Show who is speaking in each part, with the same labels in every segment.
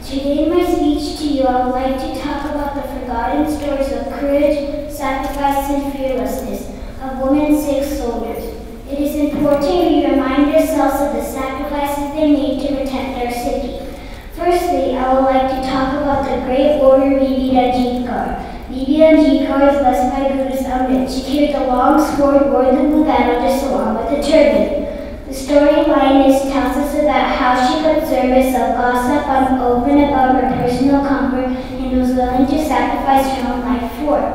Speaker 1: Today, in my speech to you, I would like to talk about the forgotten stories of courage, sacrifice, and fearlessness of women Sikh soldiers. It is important we remind ourselves of the sacrifices they made to protect our city. Firstly, I would like to talk about the great warrior Bibi Ranjit Kaur. Bibi Ranjit Kaur is blessed by Guru's Amrit. She carried a long sword, wore the blue banner just along with a turban. The storyline tells us about how she put service of gossip on open about her personal comfort and was willing to sacrifice her own life for it.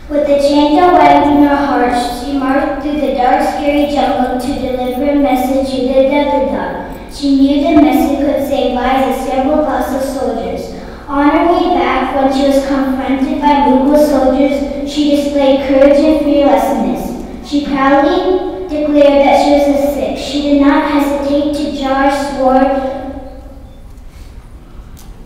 Speaker 1: With the chant of wedding in her heart, she marched through the dark, scary jungle to deliver a message to the desert. She knew the message could save lives of several thousand soldiers. On her way back, when she was confronted by Mughal soldiers, she displayed courage and fearlessness. She proudly declared that she was a Sikh. She did not hesitate to draw her sword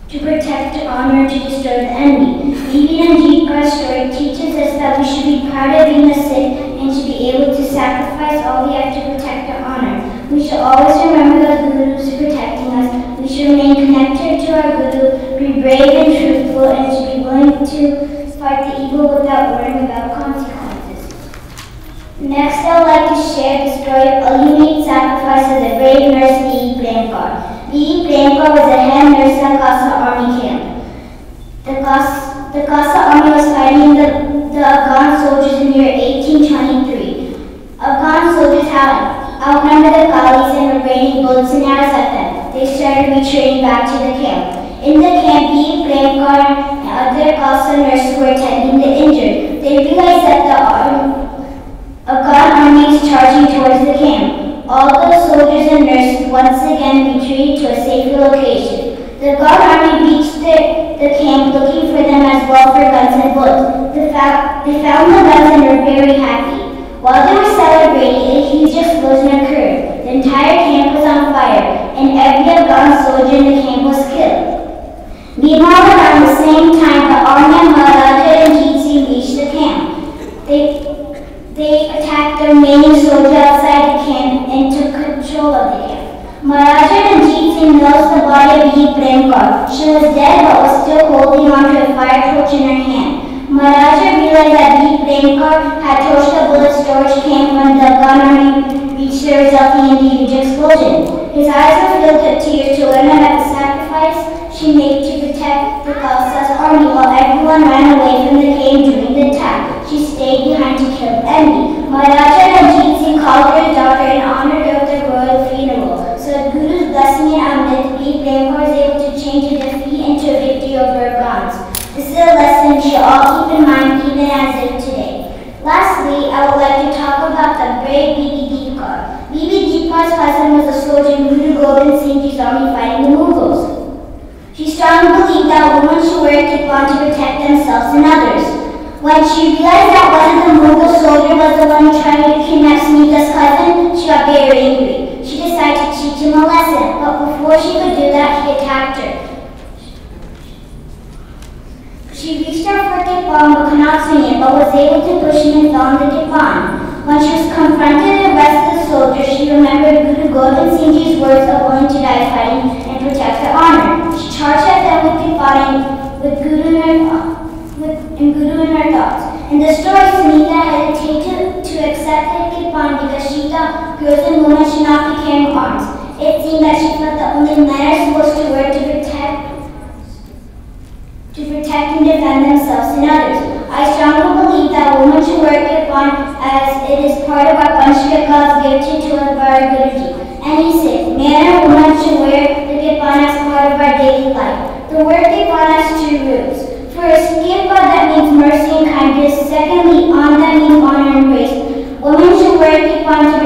Speaker 1: to protect her honor and to destroy the enemy. Bibi Ranjit Kaur's story teaches us that we should be proud of being a Sikh and to be able to sacrifice all we have to protect our honor. We should always remember that the Guru is protecting us. We should remain connected to our Guru, be brave and truthful, and to be willing to fight the evil without worrying about consequences. Next, I would like to share the story of ultimate sacrifice of the brave nurse Bibi Prem Kaur. Bibi Prem Kaur was a head nurse at Kasa Army camp. The Kasa Army was fighting the Afghan soldiers in the year 1823. Afghan soldiers had outnumbered the Galis and were raining bullets and arrows at them. They started retreating back to the camp. In the camp, Bibi Prem Kaur and other Kasa nurses were attending the injured. They realized that the Afghan army is charging towards the camp. All the soldiers and nurses once again retreated to a safer location. The Afghan army reached the camp looking for them as well for guns and bullets. They found the guns and were very happy. While they were celebrating, a huge explosion occurred. The entire camp was on fire, and every Afghan soldier in the camp was killed. Meanwhile, around the same time, the army of Maharaja and Ranjit Singh reached the camp. They attacked the remaining soldiers outside the camp and took control of the camp. Maharaja Ranjit Singh nursed the body of Bibi Prem Kaur. She was dead but was still holding on to a fire torch in her hand. Maharaja realized that Bibi Prem Kaur had torched the bullet storage camp when the Afghan army reached there, resulting in the huge explosion. His eyes were filled with tears to learn about the sacrifice she made to protect the Khalsa's army while everyone ran away from the camp during the attack. She stayed behind to kill the enemy. Maharaja Ranjit Singh called her his daughter and honored her with a royal funeral. So with Guru's blessing and Amrit, Bibi Prem Kaur was able to change a defeat into a victory over Afghans. This is a lesson we should all keep in mind even as of today. Lastly, I would like to talk about the brave Bibi Kaur. Bibi Kaur's husband was a soldier in Guru Gobind Singh's army fighting the Mughals. She strongly believed that women should wear kippah to protect themselves and others. When she realized that one of the Mughal soldiers was the one trying to kidnap Smita's cousin, she got very angry. She decided to teach him a lesson, but before she could do that, he attacked her. She reached out for kippah but could not swing it, but was able to push him and fell on the kippah. When she was confronted with the rest of the soldiers, she remembered Guru Gobind Singh's words of willing to die fighting and protect her honor. She charged at them with kippah with Guru in her thoughts. In the story, Smita hesitated to accept the kippah because she thought girls and women should not be carrying arms. It seemed that she felt that only men are supposed to wear to protect and defend themselves and others. I strongly believe that women should wear kippah as it is part of our Panchaka's gift to our Guruji. Any Sikh, man or woman should wear the kippah as part of our daily life. The word kippah has two roots. First, kippah that means mercy and kindness. Secondly, an that means honor and grace. Women should wear kippah to